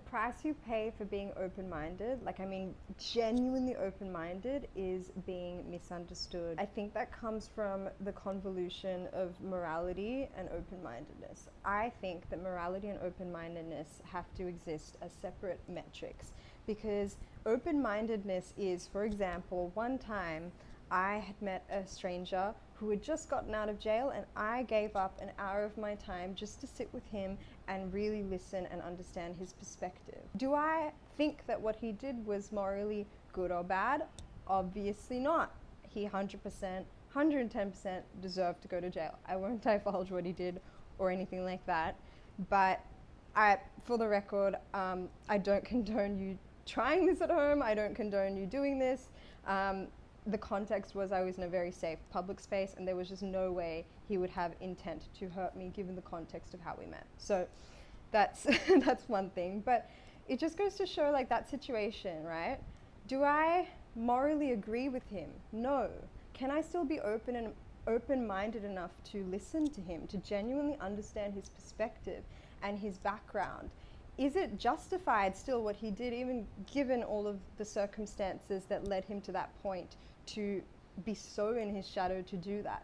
price you pay for being open-minded, genuinely open-minded, is being misunderstood. I think that comes from the convolution of morality and open-mindedness. I think that morality and open-mindedness have to exist as separate metrics, because open-mindedness is, for example, one time I had met a stranger who had just gotten out of jail, and I gave up an hour of my time just to sit with him and really listen and understand his perspective. Do I think that what he did was morally good or bad? Obviously not. He 100%, 110% deserved to go to jail. I won't divulge what he did or anything like that, but for the record, I don't condone you trying this at home. I don't condone you doing this. The context was I was in a very safe public space, and there was just no way he would have intent to hurt me given the context of how we met. So that's that's one thing. But it just goes to show, like, that situation, right? Do I morally agree with him? No. Can I still be open-minded enough to listen to him, to genuinely understand his perspective and his background? Is it justified still what he did, even given all of the circumstances that led him to that point, to be so in his shadow to do that?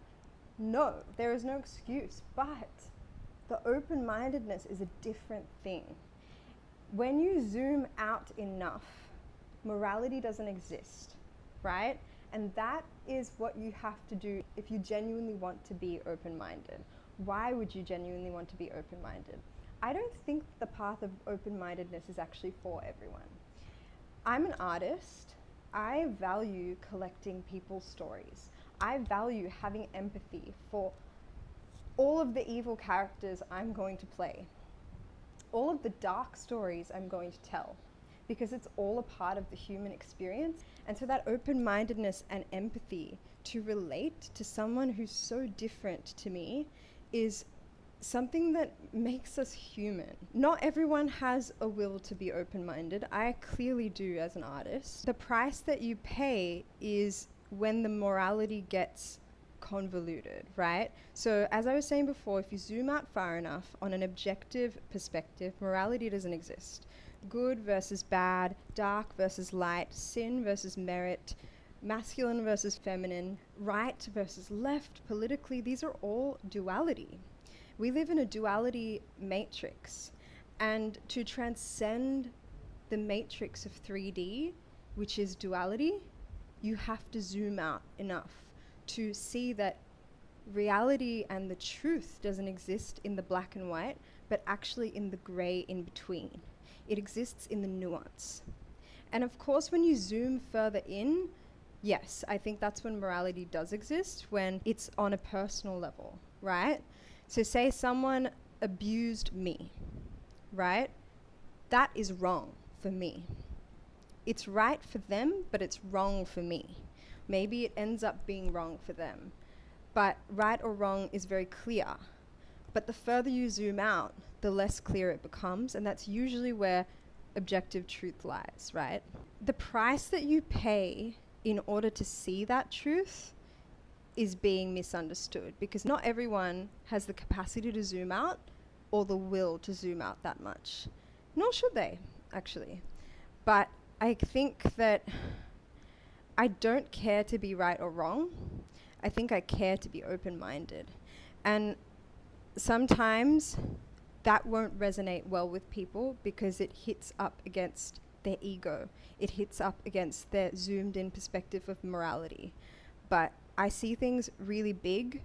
No, there is no excuse. But the open-mindedness is a different thing. When you zoom out enough, morality doesn't exist, right? And that is what you have to do if you genuinely want to be open-minded. Why would you genuinely want to be open-minded? I don't think the path of open-mindedness is actually for everyone. I'm an artist. I value collecting people's stories. I value having empathy for all of the evil characters I'm going to play, all of the dark stories I'm going to tell, because it's all a part of the human experience. And so that open-mindedness and empathy to relate to someone who's so different to me is something that makes us human. Not everyone has a will to be open-minded. I clearly do as an artist. The price that you pay is when the morality gets convoluted, right? So as I was saying before, if you zoom out far enough on an objective perspective, morality doesn't exist. Good versus bad, dark versus light, sin versus merit, masculine versus feminine, right versus left, politically, these are all duality. We live in a duality matrix, and to transcend the matrix of 3D, which is duality, you have to zoom out enough to see that reality and the truth doesn't exist in the black and white, but actually in the gray in between. It exists in the nuance. And of course, when you zoom further in, yes, I think that's when morality does exist, when it's on a personal level, right? So say someone abused me, right? That is wrong for me. It's right for them, but it's wrong for me. Maybe it ends up being wrong for them. But right or wrong is very clear. But the further you zoom out, the less clear it becomes, and that's usually where objective truth lies, right? The price that you pay in order to see that truth is being misunderstood, because not everyone has the capacity to zoom out or the will to zoom out that much. Nor should they, actually. But I think that I don't care to be right or wrong. I think I care to be open-minded. And sometimes that won't resonate well with people because it hits up against their ego. It hits up against their zoomed-in perspective of morality. But I see things really big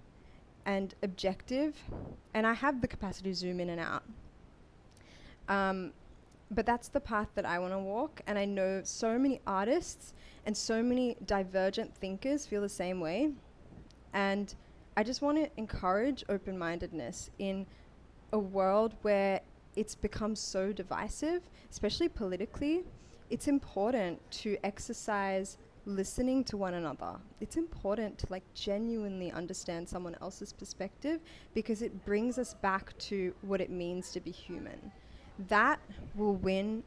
and objective, and I have the capacity to zoom in and out. But that's the path that I want to walk, and I know so many artists and so many divergent thinkers feel the same way. And I just want to encourage open-mindedness in a world where it's become so divisive, especially politically. It's important to exercise listening to one another. It's important to genuinely understand someone else's perspective, because it brings us back to what it means to be human. That will win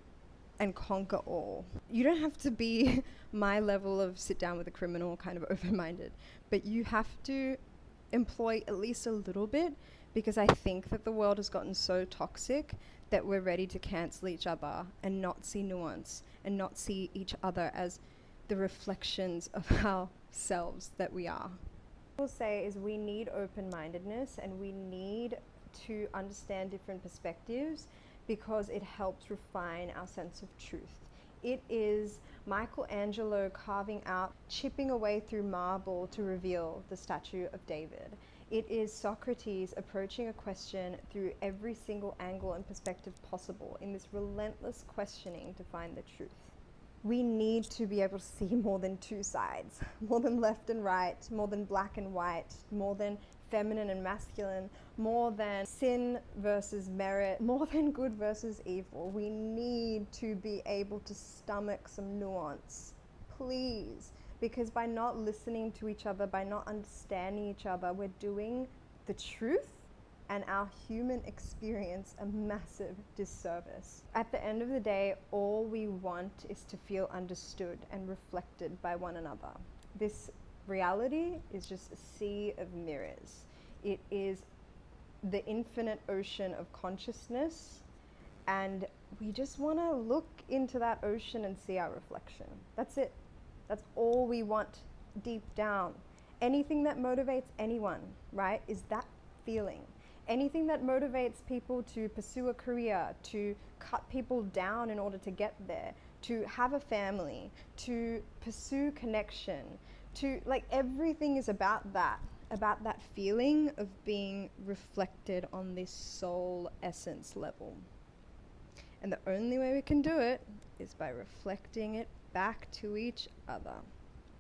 and conquer all. You don't have to be my level of sit down with a criminal kind of open-minded, but you have to employ at least a little bit, because I think that the world has gotten so toxic that we're ready to cancel each other and not see nuance and not see each other as the reflections of ourselves that we are. What I'll say is we need open-mindedness, and we need to understand different perspectives because it helps refine our sense of truth. It is Michelangelo carving out, chipping away through marble to reveal the statue of David. It is Socrates approaching a question through every single angle and perspective possible in this relentless questioning to find the truth. We need to be able to see more than two sides, more than left and right, more than black and white, more than feminine and masculine, more than sin versus merit, more than good versus evil. We need to be able to stomach some nuance, please. Because by not listening to each other, by not understanding each other, we're doing the truth and our human experience a massive disservice. At the end of the day, all we want is to feel understood and reflected by one another. This reality is just a sea of mirrors. It is the infinite ocean of consciousness, and we just want to look into that ocean and see our reflection. That's it. That's all we want deep down. Anything that motivates anyone, right, is that feeling. Anything that motivates people to pursue a career, to cut people down in order to get there, to have a family, to pursue connection, to, like, everything is about that feeling of being reflected on this soul essence level. And the only way we can do it is by reflecting it back to each other.